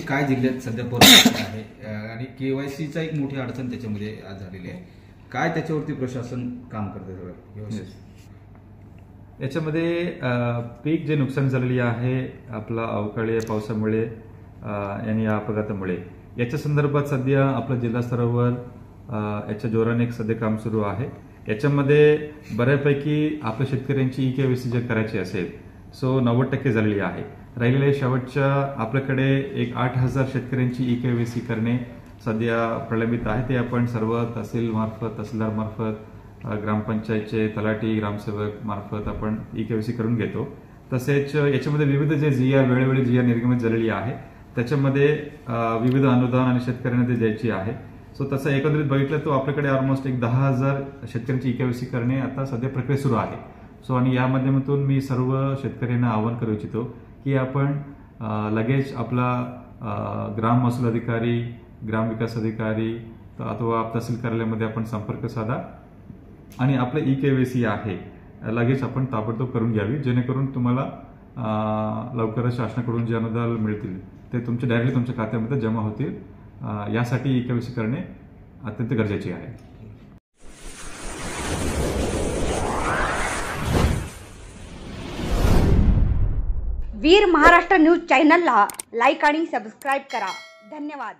काय जिल्ह्यात सध्या परिस्थिती आहे आणि केवायसीचा एक मोठी अडचण त्याच्यामध्ये आज झालेली आहे, काय त्याच्यावरती प्रशासन काम करते सगळं व्यवस्थित? याच्यामध्ये पीक जे नुकसान झालेली आहे आपला अवकाळी पावसामुळे आणि या अपघातामुळे याच्या संदर्भात सध्या आपल्या जिल्हा स्तरावर याच्या जोराने एक सध्या काम सुरू आहे। याच्यामध्ये बऱ्यापैकी आपल्या शेतकऱ्यांची ई-केवायसी जे करायची असेल सो 90% झालेली आहे। राहिलेल्या शेवटच्या आपल्याकडे एक 8,000 शेतकऱ्यांची ई-केवायसी करणे सध्या प्रलंबित आहे। ते आपण सर्व तहसील मार्फत, तहसीलदार मार्फत, ग्रामपंचायतचे तलाठी, ग्रामसेवक मार्फत आपण ई-केवायसी करून घेतो। तसेच याच्यामध्ये विविध जे जीआर वेळोवेळी जीआर निर्गमित झालेली आहे त्याच्यामध्ये विविध अनुदान आणि शेतकऱ्यांना ते द्यायची आहे। सो तसं एकंदरीत बघितलं तो आपल्याकडे ऑलमोस्ट एक 10,000 शेतकऱ्यांची ई-केवायसी करणे आता सध्या प्रक्रिया सुरू आहे। सो आणि या माध्यमातून मी सर्व शेतकऱ्यांना आवाहन करू इच्छितो की आपण लगेच आपला ग्राम महसूल अधिकारी, ग्राम विकास अधिकारी अथवा तहसील कार्यालयामध्ये आपण संपर्क साधा आणि आपलं ई-केवायसी आहे लगेच आपण ताबडतोब करून घ्यावी, जेणेकरून तुम्हाला लवकरच शासनाकडून जे अनुदान मिळतील ते तुमच्या डायरेक्टली तुमच्या खात्यामध्ये जमा होतील। यासाठी ई-केवायसी करणे अत्यंत गरजेचे आहे। वीर महाराष्ट्र न्यूज चॅनलला लाईक आणि सबस्क्राईब करा। धन्यवाद।